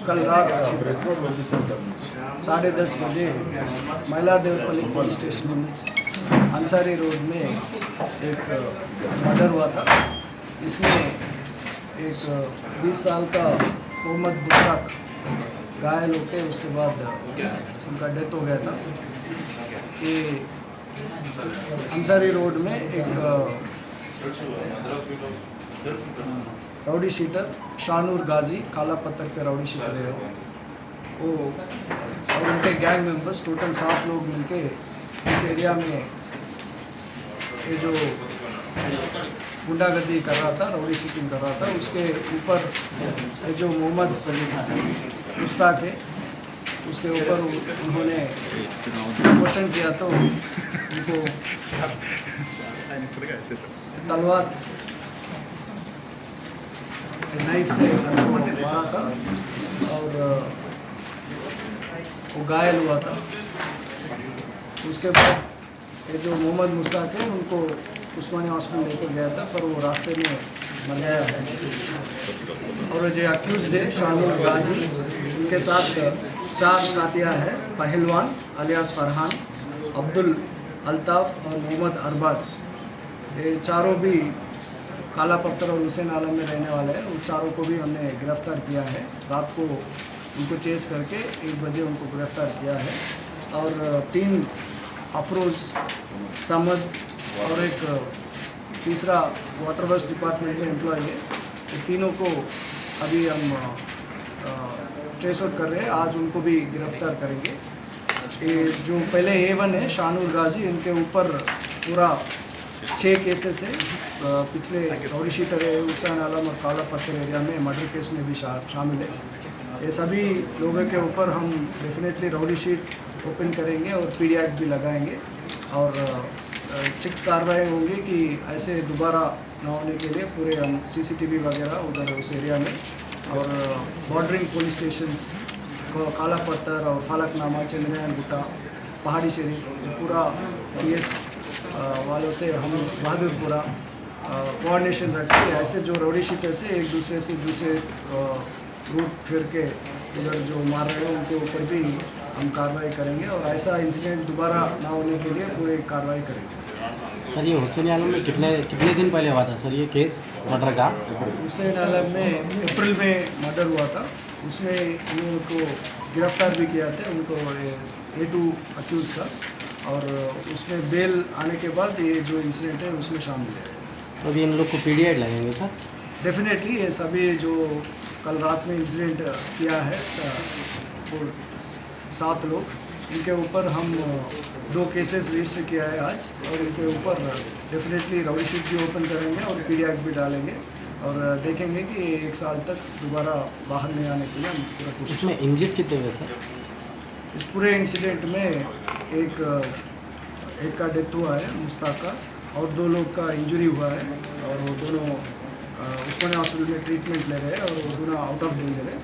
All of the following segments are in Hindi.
कल रात 10:30 बजे मैलारदेव पुलिस स्टेशन में अंसारी रोड में एक मर्डर हुआ था। इसमें एक 20 साल का मोहम्मद मुश्ताक घायल होकर उसके बाद उनका डेथ हो गया था। कि अंसारी रोड में एक राउडी शीटर शानूर गाजी, काला पत्थर के राउडी शीटर है वो, और उनके गैंग मेंबर्स टोटल 7 लोग मिलके इस एरिया में ये जो गुंडागर्दी कर रहा था, राउडी शीटिंग कर रहा था, उसके ऊपर ये जो मोहम्मद मुश्ताक है उसके ऊपर उन्होंने क्वेश्चन किया तो उनको तलवार नाइफ से मारा था और वो घायल हुआ था। उसके बाद ये जो मोहम्मद मुश्ताक है उनको उस्मानी हॉस्पिटल लेकर गया था, पर वो रास्ते में मर गया है। और जो अक्यूज्ड है शानूर गाजी, उनके साथ 4 साथियाँ हैं: पहलवान अलियास फरहान, अब्दुल अल्ताफ और मोहम्मद अरबाज। ये चारों भी काला पत्थर और हुसैन आलम में रहने वाले हैं। उन चारों को भी हमने गिरफ्तार किया है। रात को उनको चेस करके 1 बजे उनको गिरफ्तार किया है। और 3 अफरोज, समद और एक तीसरा वाटर वर्क्स डिपार्टमेंट में एम्प्लॉय है। तो तीनों को अभी हम ट्रेस आउट कर रहे हैं। आज उनको भी गिरफ्तार करेंगे। ये जो पहले A1 है शानूर गाजी, इनके ऊपर पूरा 6 केसेस है। पिछले राउडी शीटर है, हुसैन आलम और काला पत्थर एरिया में मर्डर केस में भी शामिल है। ये सभी लोगों के ऊपर हम डेफिनेटली राउडी शीट ओपन करेंगे और PD एक्ट भी लगाएंगे और स्ट्रिक्ट कार्रवाई होंगी कि ऐसे दोबारा ना होने के लिए पूरे हम CCTV वगैरह उधर उस एरिया में और बॉर्डरिंग पुलिस स्टेशंस को काला पत्थर और फालकनामा, चंद्रयान गुट्टा, पहाड़ी शरीफ पूरा PS वालों से हम बहादुरपुरा कोऑर्डिनेशन रखते हैं। ऐसे जो राउडी शीटर से एक दूसरे से दूसरे रूट फिर के उधर जो मार रहे हैं उनके ऊपर भी हम कार्रवाई करेंगे और ऐसा इंसिडेंट दोबारा ना होने के लिए पूरी कार्रवाई करेंगे। सर, ये हुसैन आलम में कितने दिन पहले हुआ था सर ये केस मर्डर का? हुसैन आलम में अप्रैल में मर्डर हुआ था। उसमें उनको गिरफ्तार भी किया था, उनको A2 अक्यूज़ था और उसमें बेल आने के बाद ये जो इंसिडेंट है उसमें शामिल है। तो अभी इन लोग को PD एक्ट लगेंगे सर? डेफिनेटली ये सभी जो कल रात में इंसिडेंट किया है 7 लोग, इनके ऊपर हम 2 केसेस रजिस्टर किया है आज और इनके ऊपर डेफिनेटली राउडी शीट भी ओपन करेंगे और PD एक्ट भी डालेंगे और देखेंगे कि 1 साल तक दोबारा बाहर नहीं आने के लिए हम पूरा कोशिश। इसमें इंजर्ड कितने हुए सर? इस पूरे इंसिडेंट में एक का डेथ हुआ है मुश्ताक का और 2 लोग का इंजरी हुआ है और वो दोनों उस्मानी हॉस्पिटल में ट्रीटमेंट ले रहे हैं और वो दोनों आउट ऑफ डेंजर है।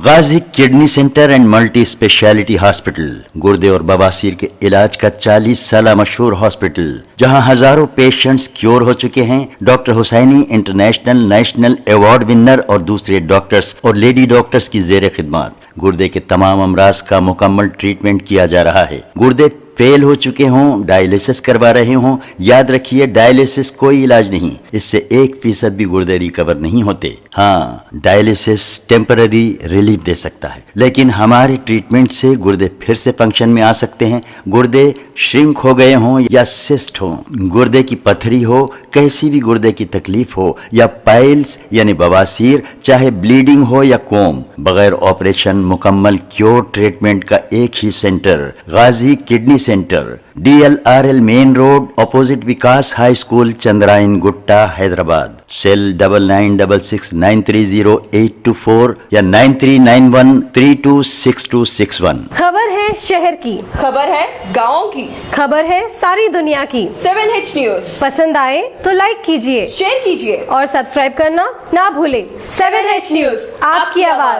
Ghazi kidney centre and multi speciality hospital गुर्दे और बवासीर के इलाज का 40 साल मशहूर हॉस्पिटल, जहां हजारों पेशेंट्स क्योर हो चुके हैं। Doctor Husaini international national award winner और दूसरे डॉक्टर्स और लेडी डॉक्टर्स की जेर खिदमत गुर्दे के तमाम अमराज का मुकम्मल ट्रीटमेंट किया जा रहा है। गुर्दे फेल हो चुके हों, डायलिसिस करवा रहे हों, याद रखिए डायलिसिस कोई इलाज नहीं, इससे 1% भी गुर्दे रिकवर नहीं होते। हाँ, डायलिसिस टेम्पररी रिलीफ दे सकता है, लेकिन हमारे ट्रीटमेंट से गुर्दे फिर से फंक्शन में आ सकते हैं। गुर्दे श्रिंक हो गए हों या सिस्ट हो, गुर्दे की पथरी हो, कैसी भी गुर्दे की तकलीफ हो, या पाइल्स यानी बवासीर, चाहे ब्लीडिंग हो या कोम, बगैर ऑपरेशन मुकम्मल क्योर ट्रीटमेंट का एक ही centre, Ghazi kidney centre, DLRL main road, opposite Vikas high school, Chandrayan Gutta, Hyderabad. Cell 9966930824 या 9391326261। खबर है शहर की, खबर है गाँव की, खबर है सारी दुनिया की। 7H न्यूज पसंद आए तो लाइक कीजिए, शेयर कीजिए और सब्सक्राइब करना ना भूलें। 7H न्यूज, आपकी आवाज।